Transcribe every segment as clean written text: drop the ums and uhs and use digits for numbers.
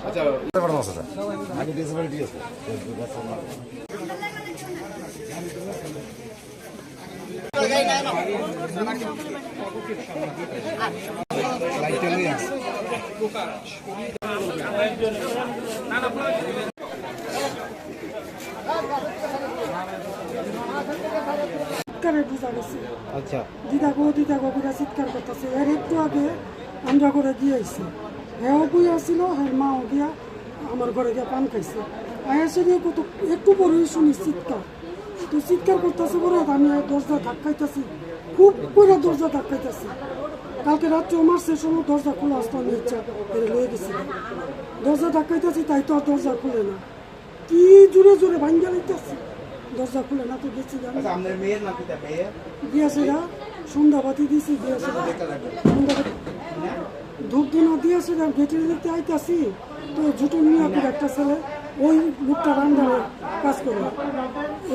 আচ্ছা আগে ডিসেবিলিটি আছে আচ্ছা দিদা গো করে চিৎকার করতেছে। এর একটু আগে আমরা ঘরে গিয়েছি, হ্যাঁ বই আসছিল, হ্যাঁ মাও গিয়া আমার ঘরে গিয়া পান খাইছে। আয়াসে দিয়ে কত একটু পরেই শুনি চিৎকার, তো চিৎকার করতেছে বলে আমি দরজা ধাক্কাইতেছি, খুব করে দরজা ধাক্কাইতেছি। কালকে রাত্রে মারছে সময় দরজা খোলা আসতো, আমি ইচ্ছা করে লয়ে গেছিলাম। দরজা ধাক্কাইতেছি, তাই তো আর দরজা খুলে না, কি জোরে জোরে ভাঙ্গা লাইতেছি, দরজা খুলে না। তো গেছি দিয়েছেরা সন্ধ্যাবাতি দিয়েছি, দিয়েছেরা সন্ধ্যাবাতি ধূপ ধুনা দিয়েছেরা গেটের দেখতে আইতাছি। তো জুটো নিয়ে একটা ছেলে, ওই লোকটা রান্নার কাজ করে,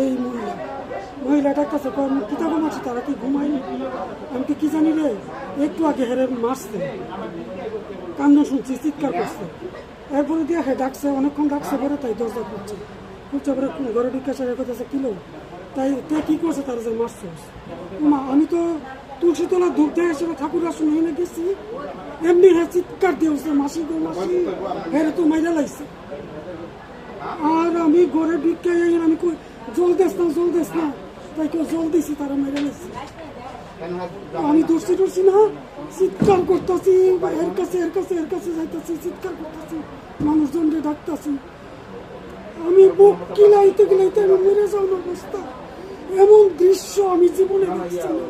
এই মহিলাটার কাছে কিতাব মারছে, তারা কি ঘুমায়নি, আমি কি জানি রে, একটু আগে হেরে মারছে, কান্না শুনছি, চিৎকার করছে। এরপরে দিয়ে হে ডাকছে, অনেকক্ষণ ডাকছে পরে, তাই দরজা খুলছে, খুলছে পরে ঘরে ঢুকে সেরে করতেছে কিলো, তাই তে কী করছে তারা যে মারছে। মা আমি তো তুলসীতলা ধূপ দিয়ে এসে ঠাকুর আসন এনে গেছি, এমনি হ্যাঁ চিৎকার দিয়েছে, মাসি গো মাসি, হেরে তো মাইরা লাগছে। আর আমি ঘরে ঢুকে আমি জল দেস না, তাই কেউ জল দিছি, তারা মেরে লাগছে। আমি দৌড়ছি না, চিৎকার করতেছি, এর কাছে যাইতেছি, চিৎকার করতেছি, মানুষজনকে ডাকতেছি। আমি বুক কিলাইতে আমি মেরে যাওয়ার অবস্থা, এমন দৃশ্য আমি জীবনে দেখছি না।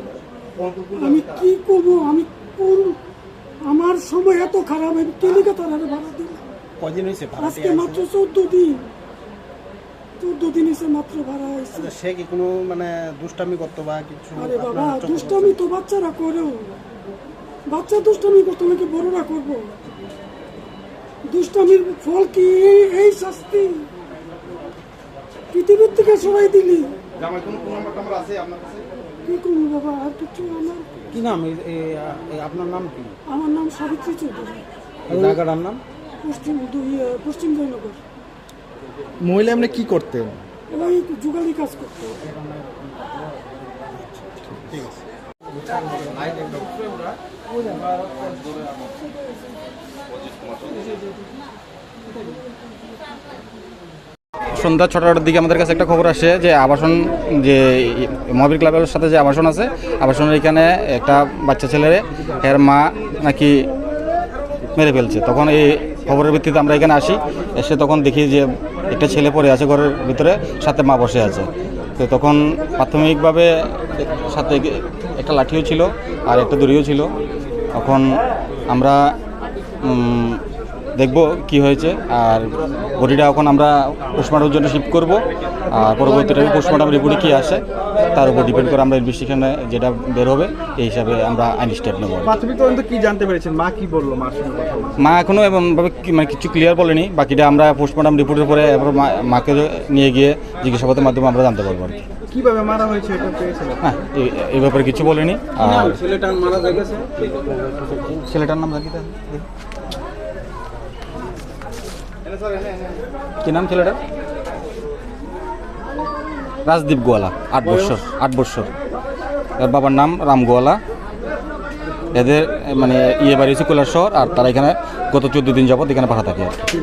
আমি কি করবো, আমি কোন আমার সময় এত খারাপ, আমি কেলিকা তারা ভাড়া দিলাম। আজকে মাত্র 14 দিন এসে মাত্র ভাড়া হয়েছে। সে কি কোনো মানে দুষ্টামি করতো বা কিছু? আরে বাবা, দুষ্টামি তো বাচ্চারা করেও, বাচ্চা দুষ্টামি করতো নাকি বড়রা করবো? দুষ্টামির ফল কি এই শাস্তি পৃথিবীর থেকে সবাই দিলি? কি করবো বাবা, আর কিছু আমার কি নাম আপনার নাম কি? আমার নাম সাবিত্রী চৌধুরী। জায়গাটার নাম? পশ্চিম জয়নগর। মহিলা এমনি কি করতেন? ওই যুগালি কাজ করতো। সন্ধ্যা 6টার দিকে আমাদের কাছে একটা খবর আসে যে আবাসন, যে মহাবীর ক্লাবের সাথে যে আবাসন আছে, আবাসনের এখানে একটা বাচ্চা ছেলের এর মা নাকি মেরে ফেলছে। তখন এই খবরের ভিত্তিতে আমরা এখানে আসি, এসে তখন দেখি যে একটা ছেলে পড়ে আছে ঘরের ভিতরে, সাথে মা বসে আছে। তো তখন প্রাথমিকভাবে সাথে একটা লাঠিও ছিল আর একটা দড়িও ছিল। তখন আমরা দেখব কি হয়েছে, আর বডিটা এখন আমরা পোস্টমর্টমের জন্য শিফট করব। আর পরবর্তীতে পোস্টমর্টম রিপোর্টে কী আসে তার উপর ডিপেন্ড করে আমরা ইনভেস্টিগেশনে যেটা বের হবে এই হিসাবে আমরা আইনি স্টেপ নেব। প্রাথমিক তদন্তে কি জানতে পেরেছেন? মা কি বললো? মা এখনও এমনভাবে মানে কিছু ক্লিয়ার বলেনি, বাকিটা আমরা পোস্টমর্টম রিপোর্টের পরে এরপর মাকে নিয়ে গিয়ে জিজ্ঞাসাবাদের মাধ্যমে আমরা জানতে পারবো আর কি। কিভাবে মারা হয়েছে এটা পেয়েছেন? হ্যাঁ, এই ব্যাপারে কিছু বলেনি। আর ছেলেটার মারা গেছে, ছেলেটার নাম কি নাম ছেলেটার? রাজদীপ গোয়ালা, 8 বছর। এর বাবার নাম রাম গোয়ালা। এদের মানে বাড়ি হচ্ছে কৈলাসহর, আর তারা এখানে গত 14 দিন যাবত এখানে পাঠা থাকে আর কি।